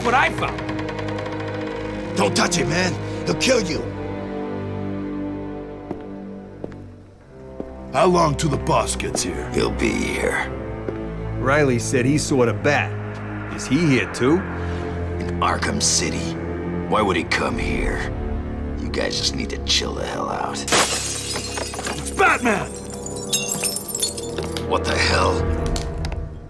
what I found. Don't touch him, man. He'll kill you. How long till the boss gets here? He'll be here. Riley said he saw the bat. Is he here too? In Arkham City. Why would he come here? You guys just need to chill the hell out. It's Batman! What the hell?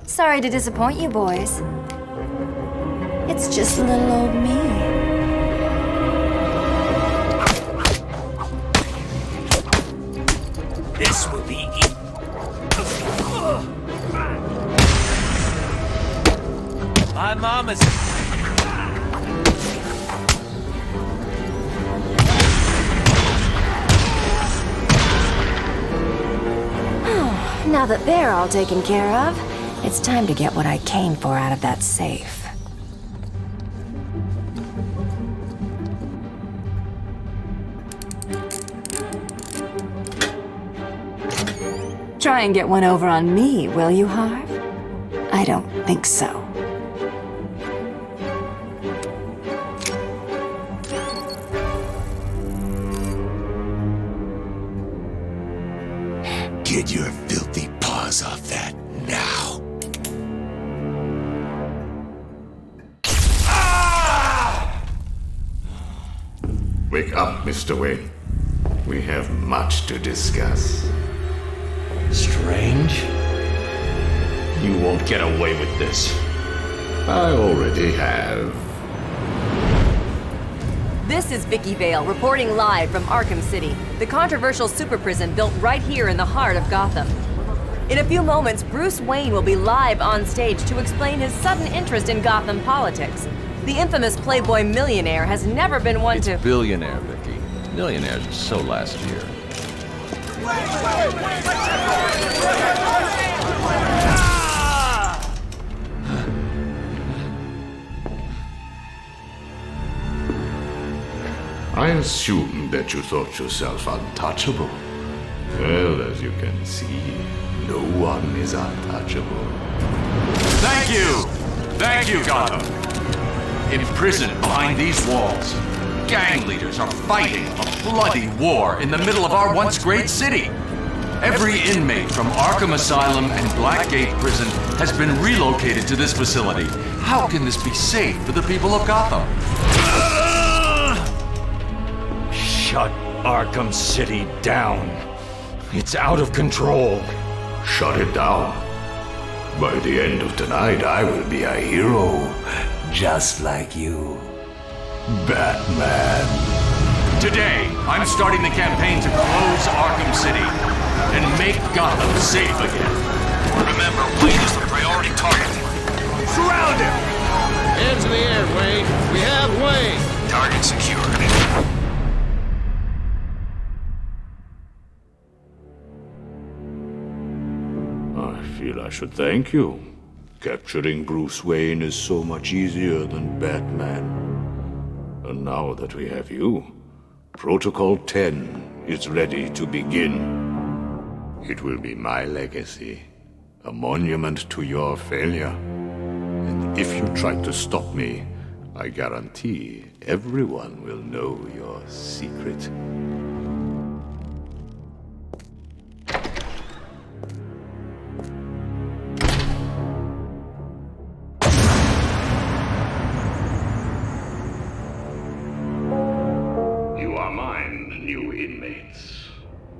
Sorry to disappoint you, boys. It's just little old me. This will be My mama's... Now that they're all taken care of, it's time to get what I came for out of that safe. Try and get one over on me, will you, Harv? I don't think so. Get your filthy paws off that now. Wake up, Mr. Wayne. We have much to discuss. Strange? You won't get away with this. I already have. This is Vicky Vale, reporting live from Arkham City, the controversial super prison built right here in the heart of Gotham. In a few moments, Bruce Wayne will be live on stage to explain his sudden interest in Gotham politics. The infamous Playboy millionaire has never been one to... It's billionaire, Vicky. Millionaires are so last year. I assumed that you thought yourself untouchable. Well, as you can see, no one is untouchable. Thank you! Thank you, Gotham! Imprisoned behind these walls, gang leaders are fighting a bloody war in the middle of our once great city. Every inmate from Arkham Asylum and Blackgate Prison has been relocated to this facility. How can this be safe for the people of Gotham? Shut Arkham City down. It's out of control. Shut it down. By the end of tonight, I will be a hero, just like you. Batman. Today, I'm starting the campaign to close Arkham City and make Gotham safe again. Remember, Wayne is the priority target. Surround him! Hands in the air, Wayne. We have Wayne. Target secured. I feel I should thank you. Capturing Bruce Wayne is so much easier than Batman. And now that we have you, Protocol 10 is ready to begin. It will be my legacy, a monument to your failure. And if you try to stop me, I guarantee everyone will know your secret.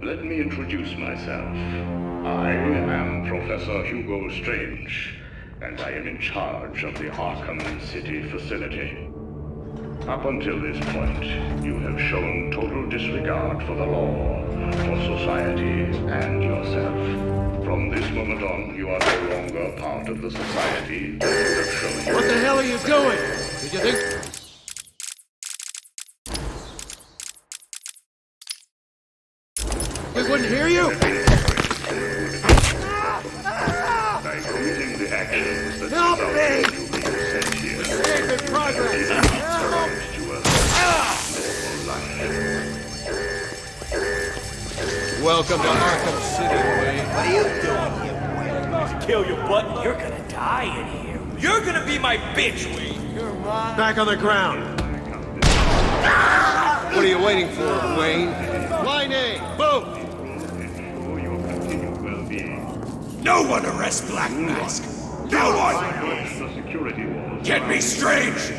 Let me introduce myself. I am Professor Hugo Strange, and I am in charge of the Arkham City facility. Up until this point, you have shown total disregard for the law, for society, and yourself. From this moment on, you are no longer part of the society you have shown. What the hell are you doing? Did you think... We wouldn't hear you? Help me! Make progress! Welcome to Arkham City, Wayne. What are you doing here, Wayne? Kill you, but you're gonna die in here. You're gonna be my bitch, Wayne. Back on the ground. What are you waiting for, Wayne? Line A, move! For your continued well-being. No one arrest Black Mask! No one! The security walls. Get me Strange!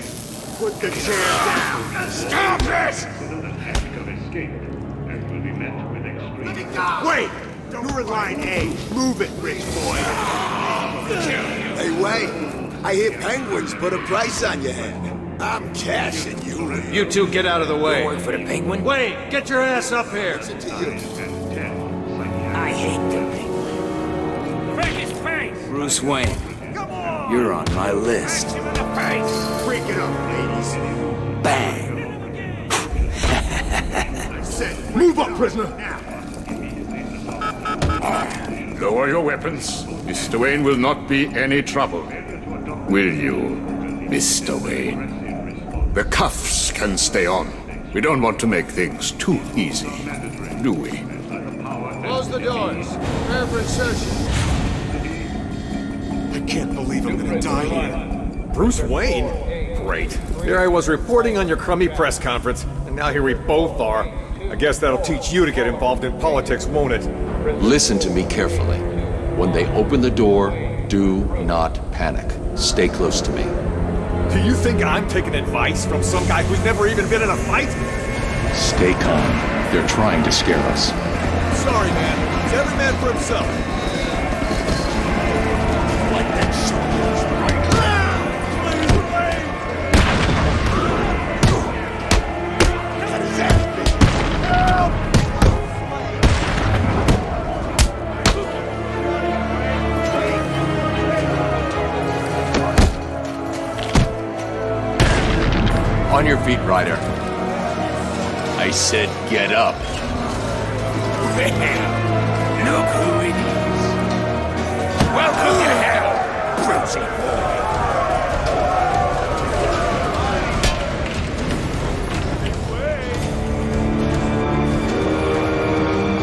Put the chair down! Stop it! Consider an act of escape and will be met with extreme. Wait! You're in line A. Move it, rich boy. Hey, Wayne, I hear Penguins put a price on your head. I'm cashing you in. You two get out of the way. Work for the Penguin? Wayne, get your ass up here. I hate the Penguin. Break his face! Bruce Wayne, you're on my list. Break it up, ladies. Bang! Move up, prisoner. Lower your weapons. Mr. Wayne will not be any trouble. Will you, Mr. Wayne? The cuffs can stay on. We don't want to make things too easy, do we? Close the doors. Prepare for insertion. I can't believe I'm gonna die here. Bruce Wayne? Great. There I was reporting on your crummy press conference, and now here we both are. I guess that'll teach you to get involved in politics, won't it? Listen to me carefully. When they open the door, do not panic. Stay close to me. Do you think I'm taking advice from some guy who's never even been in a fight? Stay calm. They're trying to scare us. Sorry, man. It's every man for himself. On your feet, Ryder. I said get up. Look who it is. Welcome to hell, Brucey boy.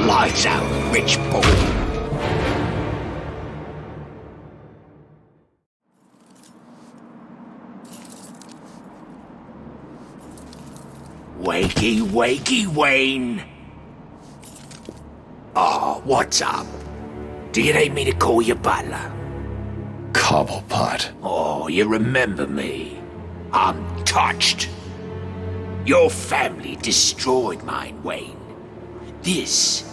Lights out, rich boy. Wakey, wakey, Wayne. Oh, what's up? Do you need me to call you butler? Cobblepot. Oh, you remember me. I'm touched. Your family destroyed mine, Wayne. This,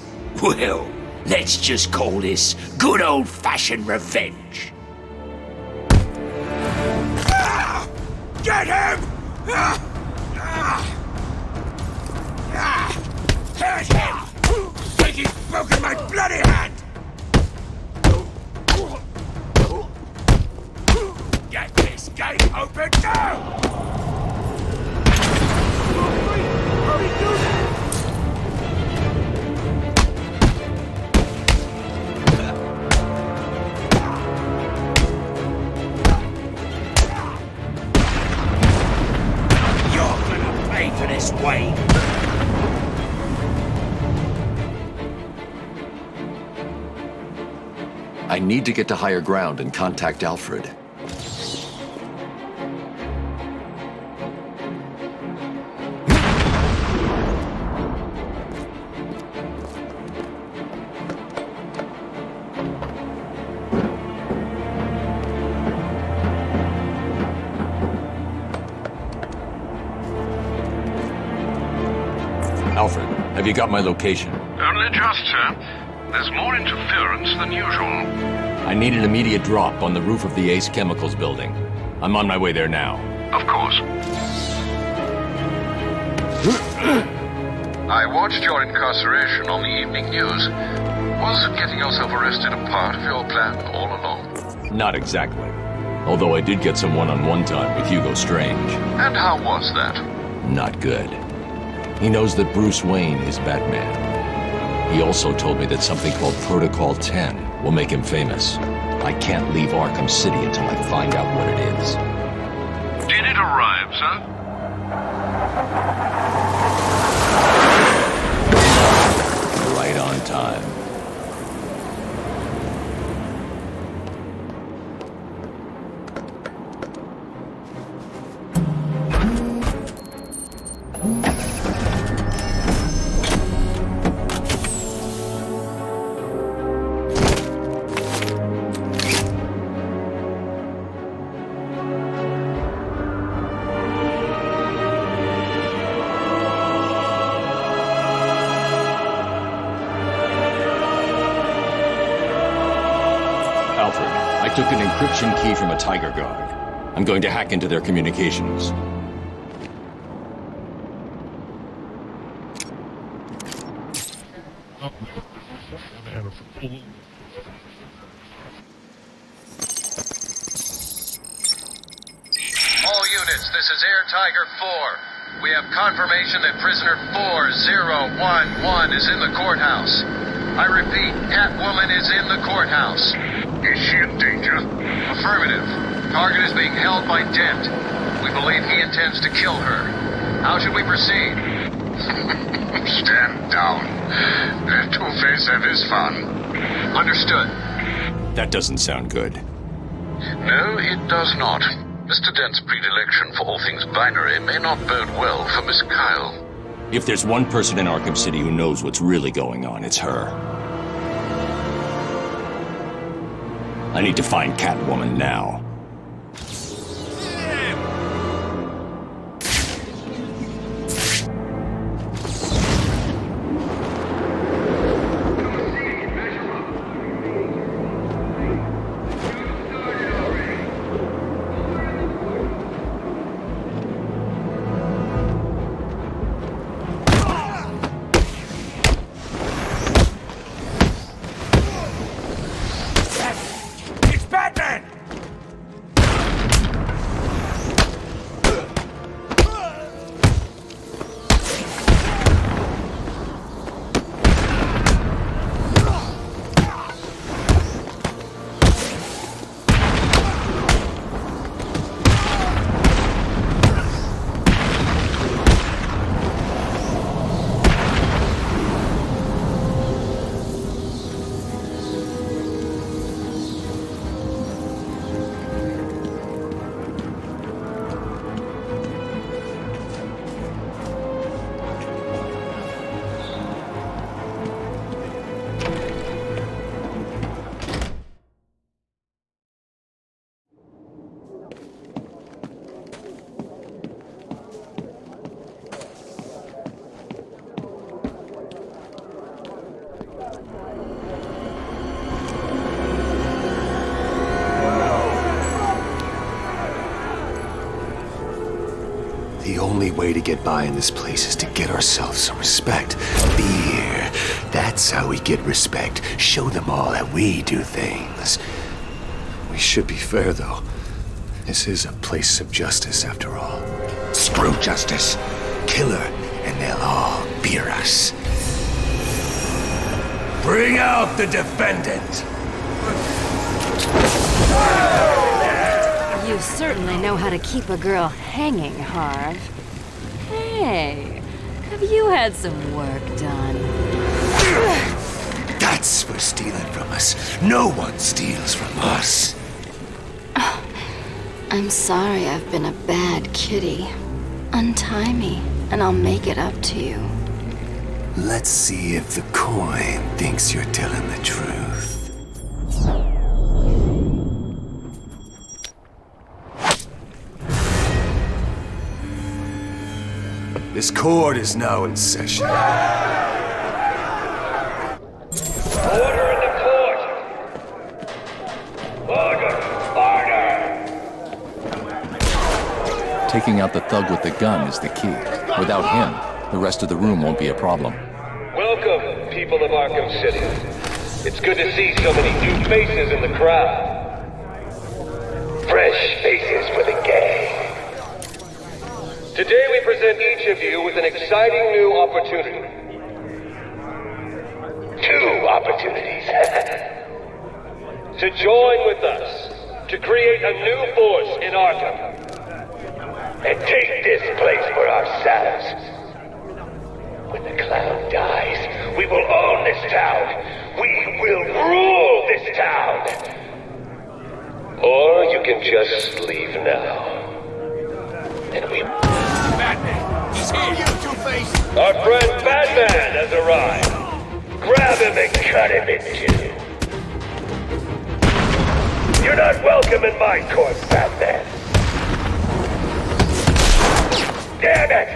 well, let's just call this good old-fashioned revenge. Get him! Here's him! Think he's broken my bloody hand! Get this gate open now! You're gonna pay for this, Wayne. I need to get to higher ground and contact Alfred. Alfred, have you got my location? Only just, sir. There's more interference than usual. I need an immediate drop on the roof of the Ace Chemicals building. I'm on my way there now. Of course. I watched your incarceration on the evening news. Was getting yourself arrested a part of your plan all along? Not exactly. Although I did get some one-on-one time with Hugo Strange. And how was that? Not good. He knows that Bruce Wayne is Batman. He also told me that something called Protocol 10 will make him famous. I can't leave Arkham City until I find out what it is. Did it arrive, sir? Right on time. Alfred, I took an encryption key from a Tiger Guard. I'm going to hack into their communications. All units, this is Air Tiger 4. We have confirmation that prisoner 4011 is in the courthouse. I repeat, Catwoman is in the courthouse. Is she in danger? Affirmative. Target is being held by Dent. We believe he intends to kill her. How should we proceed? Stand down. Let Two-Face have his fun. Understood. That doesn't sound good. No, it does not. Mr. Dent's predilection for all things binary may not bode well for Miss Kyle. If there's one person in Arkham City who knows what's really going on, it's her. I need to find Catwoman now. The only way to get by in this place is to get ourselves some respect. Fear. That's how we get respect. Show them all that we do things. We should be fair, though. This is a place of justice, after all. Screw justice. Kill her, and they'll all fear us. Bring out the defendant! You certainly know how to keep a girl hanging, Harv. Hey, have you had some work done? That's for stealing from us. No one steals from us. I'm sorry I've been a bad kitty. Untie me, and I'll make it up to you. Let's see if the coin thinks you're telling the truth. This court is now in session. Order in the court! Order! Taking out the thug with the gun is the key. Without him, the rest of the room won't be a problem. Welcome, people of Arkham City. It's good to see so many new faces in the crowd. Fresh faces for the gang. Today we present each of you with an exciting new opportunity. 2 opportunities. To join with us, to create a new force in Arkham. And take this place for ourselves. When the clown dies, we will own this town. We will rule this town. Or you can just leave now. And we... Batman! He's here! You, Two-Face! Our friend Batman has arrived. Grab him and cut him in 2. You're not welcome in my court, Batman. Damn it!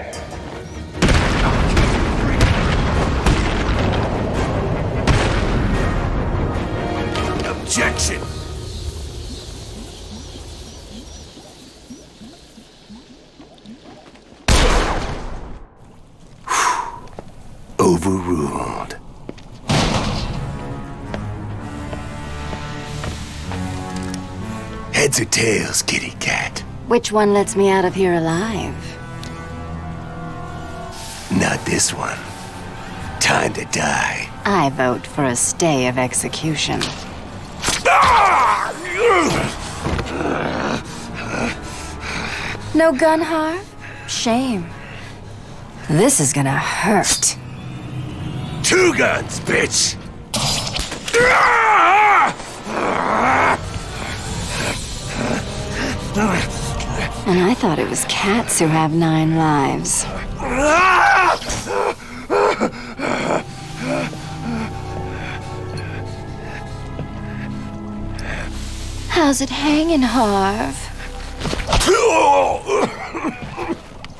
Objection! Heads or tails, kitty cat? Which one lets me out of here alive? Not this one. Time to die. I vote for a stay of execution. No gun, Harv? Shame. This is gonna hurt. 2 guns, bitch! And I thought it was cats who have 9 lives. How's it hanging, Harv?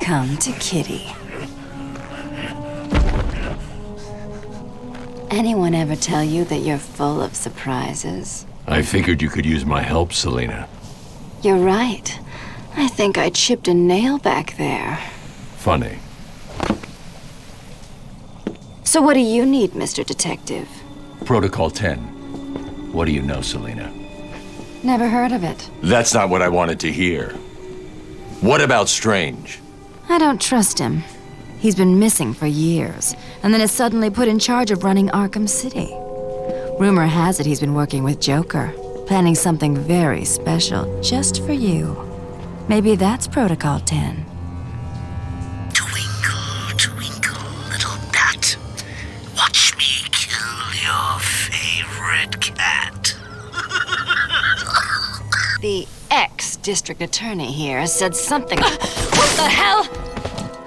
Come to Kitty. Anyone ever tell you that you're full of surprises? I figured you could use my help, Selina. You're right. I think I chipped a nail back there. Funny. So what do you need, Mr. Detective? Protocol 10. What do you know, Selina? Never heard of it. That's not what I wanted to hear. What about Strange? I don't trust him. He's been missing for years, and then is suddenly put in charge of running Arkham City. Rumor has it he's been working with Joker, planning something very special just for you. Maybe that's Protocol 10. Twinkle, twinkle, little bat. Watch me kill your favorite cat. The ex-district attorney here said something. What the hell?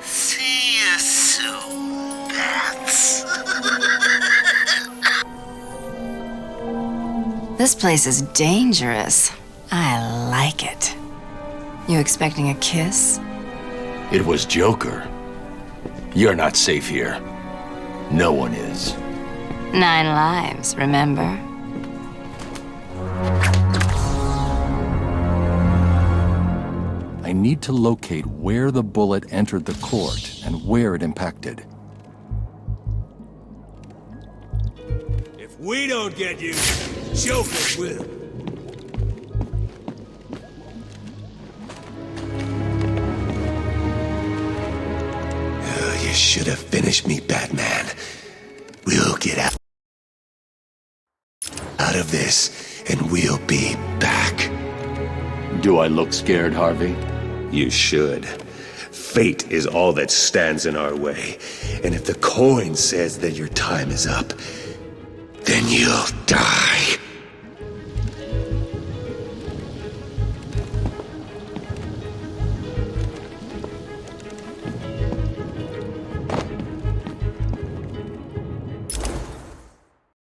See you soon, bats. This place is dangerous. I like it. You expecting a kiss? It was Joker. You're not safe here. No one is. 9 lives, remember? I need to locate where the bullet entered the court and where it impacted. If we don't get you, Joker will. Oh, you should have finished me, Batman. We'll get out of this, and we'll be back. Do I look scared, Harvey? You should. Fate is all that stands in our way. And if the coin says that your time is up, then you'll die.